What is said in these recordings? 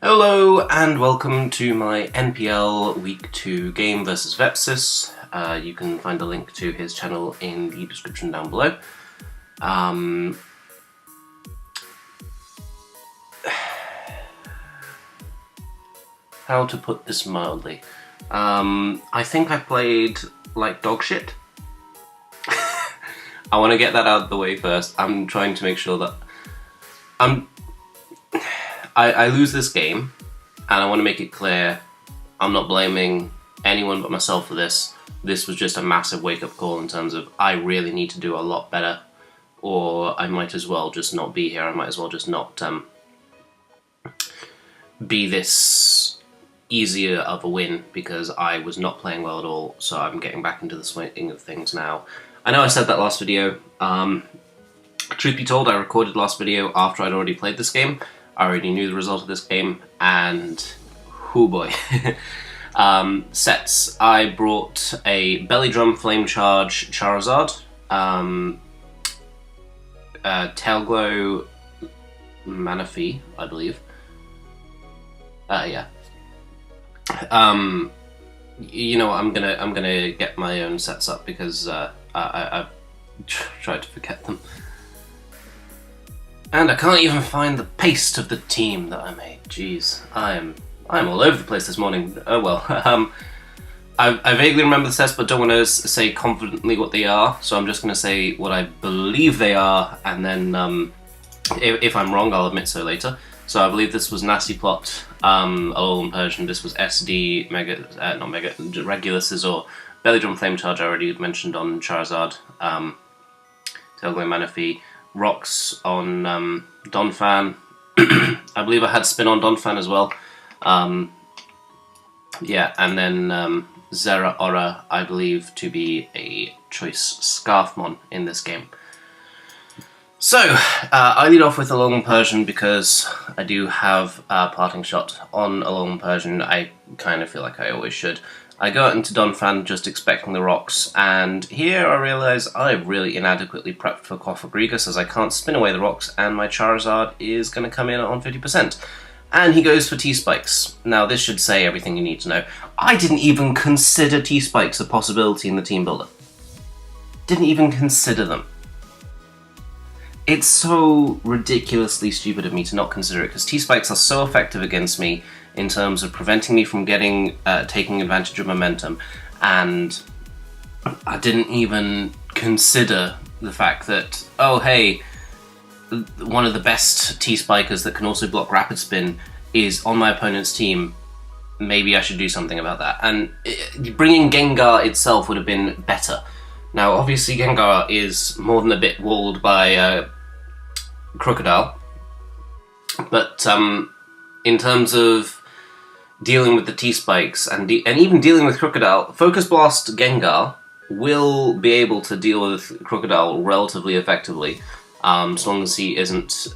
Hello and welcome to my NPL Week 2 game versus Vepsis. You can find a link to his channel in the description down below. How to put this mildly? I think I played like dog shit. I want to get that out of the way first. I'm trying to make sure that I lose this game, and I want to make it clear I'm not blaming anyone but myself for this. This was just a massive wake-up call in terms of I really need to do a lot better, or I might as well just not be here. I might as well just not be this easier of a win, because I was not playing well at all, so I'm getting back into the swing of things now. I know I said that last video. Truth be told, I recorded last video after I'd already played this game. I already knew the result of this game, and hoo boy. Sets. I brought a Belly Drum Flame Charge Charizard, Tailglow Manaphy, I believe. Yeah. You know what, I'm gonna get my own sets up because I've tried to forget them. And I can't even find the paste of the team that I made. Jeez, I'm all over the place this morning. Oh well. I vaguely remember the sets, but don't want to say confidently what they are, so I'm just going to say what I believe they are, and then if I'm wrong, I'll admit so later. So I believe this was Nasty Plot, Alolan Persian. This was SD, Regular Scizor, Belly Drum Flame Charge I already mentioned on Charizard, Tailglow Manaphy, Rocks on Donphan. I believe I had Spin on Donphan as well. Yeah, and then Zera Aura, I believe, to be a choice Scarfmon in this game. So, I lead off with Alolan Persian because I do have a parting shot on Alolan Persian. I kind of feel like I always should. I go out into Donphan just expecting the rocks, and here I realise I've really inadequately prepped for Cofagrigus as I can't spin away the rocks, and my Charizard is going to come in on 50%. And he goes for T-Spikes. Now this should say everything you need to know. I didn't even consider T-Spikes a possibility in the team builder. Didn't even consider them. It's so ridiculously stupid of me to not consider it, because T-Spikes are so effective against me in terms of preventing me from taking advantage of momentum, and I didn't even consider the fact that, oh hey, one of the best T-Spikers that can also block Rapid Spin is on my opponent's team. Maybe I should do something about that. And bringing Gengar itself would have been better. Now obviously Gengar is more than a bit walled by Crocodile, but in terms of dealing with the T-Spikes and even dealing with Crocodile, Focus Blast Gengar will be able to deal with Crocodile relatively effectively, as long as he isn't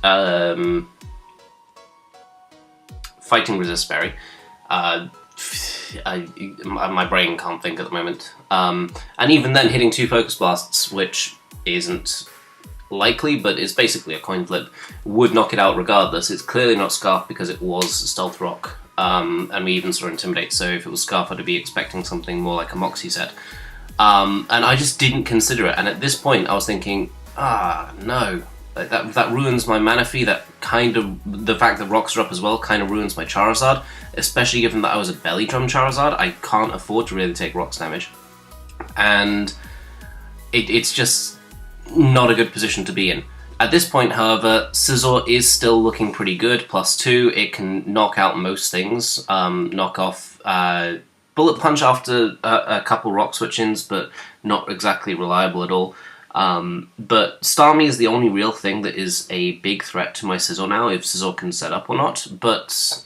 fighting Resist Berry. My brain can't think at the moment. And even then, hitting 2 Focus Blasts, which isn't likely, but is basically a coin flip, would knock it out regardless. It's clearly not Scarf because it was Stealth Rock, and we even saw Intimidate, so if it was Scarf I'd be expecting something more like a Moxie set. And I just didn't consider it, and at this point I was thinking, no, that ruins my Manaphy. That kind of, the fact that rocks are up as well kind of ruins my Charizard, especially given that I was a Belly Drum Charizard. I can't afford to really take rocks damage, and it's just not a good position to be in. At this point, however, Scizor is still looking pretty good. +2, it can knock out most things, knock off Bullet Punch after a couple rock switch-ins, but not exactly reliable at all. But Starmie is the only real thing that is a big threat to my Scizor now, if Scizor can set up or not. But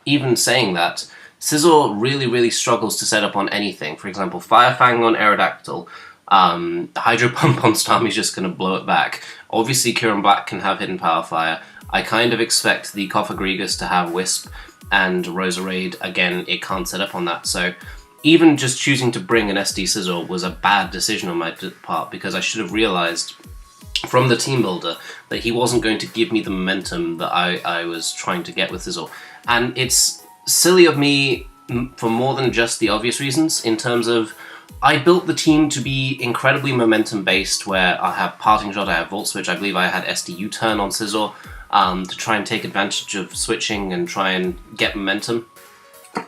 even saying that, Scizor really struggles to set up on anything. For example, Fire Fang on Aerodactyl, Hydro Pump on Starmie is just going to blow it back. Obviously Kieran Black can have Hidden Power Fire. I kind of expect the Cofagrigus to have Wisp, and Roserade, again, it can't set up on that. So even just choosing to bring an SD Scizor was a bad decision on my part, because I should have realised from the team builder that he wasn't going to give me the momentum that I was trying to get with Sizzle. And it's silly of me for more than just the obvious reasons, in terms of I built the team to be incredibly momentum based, where I have Parting Shot, I have Volt Switch, I believe I had SD U-Turn on Sizzle, to try and take advantage of switching and try and get momentum.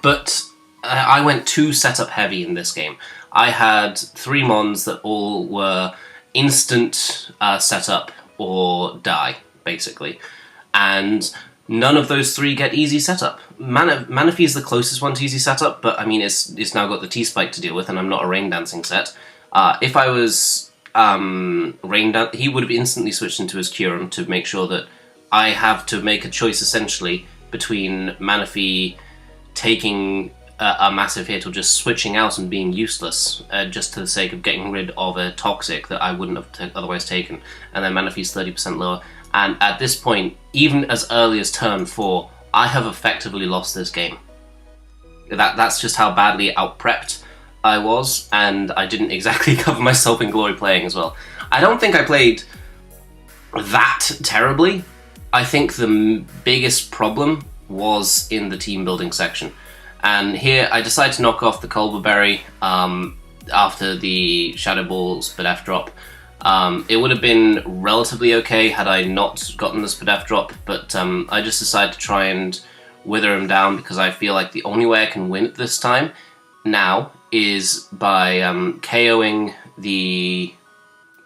But I went too setup heavy in this game. I had 3 mons that all were instant setup or die, basically. And none of those 3 get easy setup. Manaphy is the closest one to easy setup, but I mean, it's now got the T-Spike to deal with, and I'm not a Rain Dancing set. If I was he would have instantly switched into his Curum to make sure that I have to make a choice, essentially, between Manaphy taking a massive hit or just switching out and being useless, just to the sake of getting rid of a Toxic that I wouldn't have otherwise taken, and then Manaphy's 30% lower. And at this point, even as early as turn 4, I have effectively lost this game. That's just how badly out-prepped I was, and I didn't exactly cover myself in glory playing as well. I don't think I played that terribly. I think the biggest problem was in the team building section. And here I decided to knock off the Culver Berry after the Shadow Ball Spadef drop. It would have been relatively okay had I not gotten the Spadef drop, but I just decided to try and wither him down, because I feel like the only way I can win it this time now is by KOing the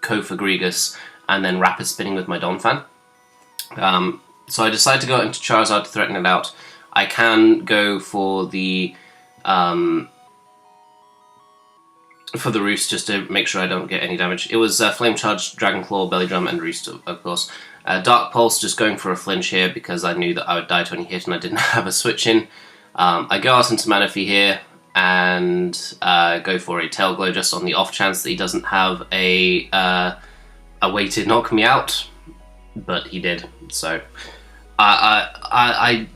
Kofa Grigus and then rapid spinning with my Donphan. So I decided to go into Charizard to threaten it out. I can go for the Roost just to make sure I don't get any damage. It was Flame Charge, Dragon Claw, Belly Drum, and Roost, of course. Dark Pulse, just going for a flinch here because I knew that I would die to any hit and I didn't have a switch in. I go out into Manaphy here and go for a Tail Glow just on the off chance that he doesn't have a way to knock me out, but he did. So I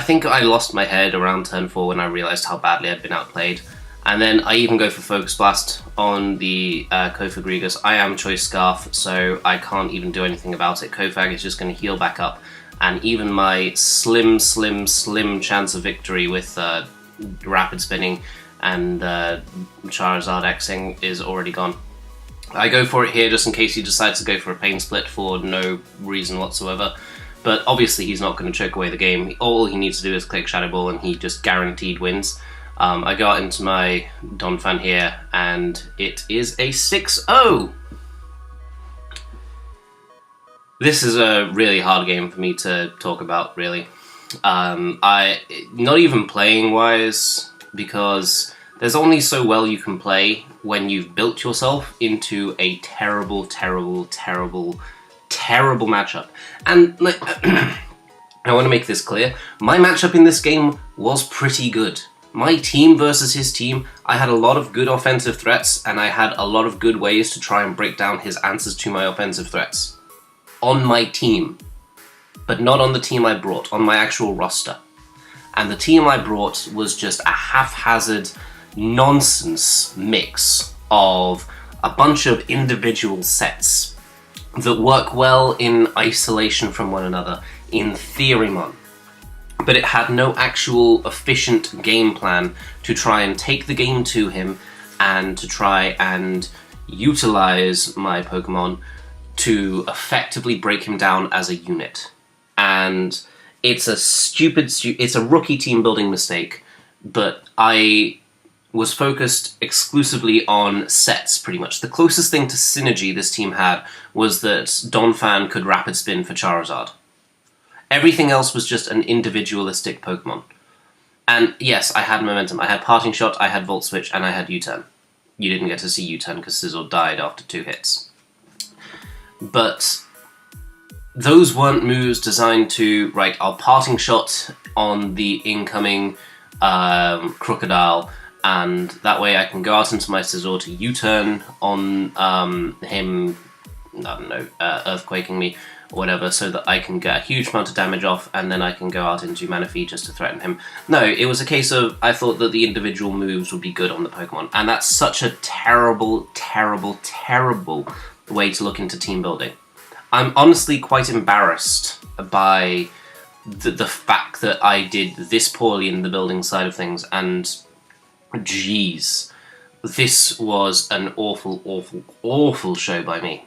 think I lost my head around turn 4 when I realised how badly I'd been outplayed. And then I even go for Focus Blast on the Kofa Grigus. I am Choice Scarf, so I can't even do anything about it. Kofag is just going to heal back up, and even my slim chance of victory with Rapid Spinning and Charizard Xing is already gone. I go for it here just in case he decides to go for a Pain Split for no reason whatsoever. But obviously he's not going to choke away the game. All he needs to do is click Shadow Ball and he just guaranteed wins. I go out into my Donphan here and it is a 6-0! This is a really hard game for me to talk about, really. Not even playing wise, because there's only so well you can play when you've built yourself into a terrible matchup. And like, I want to make this clear, my matchup in this game was pretty good. My team versus his team, I had a lot of good offensive threats, and I had a lot of good ways to try and break down his answers to my offensive threats. On my team. But not on the team I brought, on my actual roster. And the team I brought was just a haphazard nonsense mix of a bunch of individual sets that work well in isolation from one another, in Theorymon. But it had no actual efficient game plan to try and take the game to him and to try and utilize my Pokemon to effectively break him down as a unit. And it's a rookie team building mistake, but I was focused exclusively on sets, pretty much. The closest thing to synergy this team had was that Donphan could Rapid Spin for Charizard. Everything else was just an individualistic Pokemon. And yes, I had momentum. I had Parting Shot, I had Volt Switch, and I had U-Turn. You didn't get to see U-Turn because Sizzle died after 2 hits. But those weren't moves designed to, right, I'll Parting Shot on the incoming Crocodile, and that way I can go out into my Scizor to U-Turn on him, I don't know, Earthquaking me, or whatever, so that I can get a huge amount of damage off, and then I can go out into Manaphy just to threaten him. No, it was a case of, I thought that the individual moves would be good on the Pokemon, and that's such a terrible way to look into team building. I'm honestly quite embarrassed by the fact that I did this poorly in the building side of things, and geez, this was an awful, awful, awful show by me.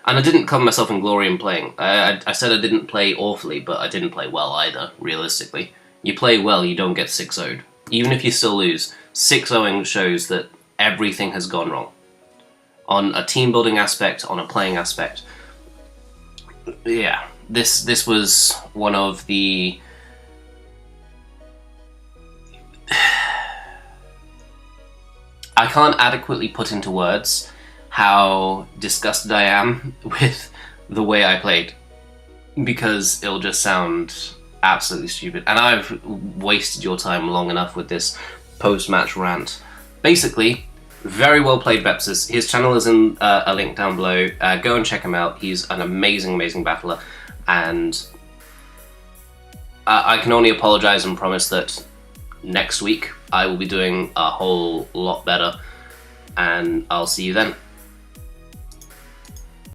And I didn't cover myself in glory in playing. I said I didn't play awfully, but I didn't play well either, realistically. You play well, you don't get 6-0'd. Even if you still lose, 6-0ing shows that everything has gone wrong. On a team building aspect, on a playing aspect. Yeah, this was one of the... I can't adequately put into words how disgusted I am with the way I played, because it'll just sound absolutely stupid. And I've wasted your time long enough with this post-match rant. Basically, very well played, Vepsis. His channel is in a link down below. Go and check him out. He's an amazing, amazing battler, and I can only apologise and promise that next week I will be doing a whole lot better, and I'll see you then.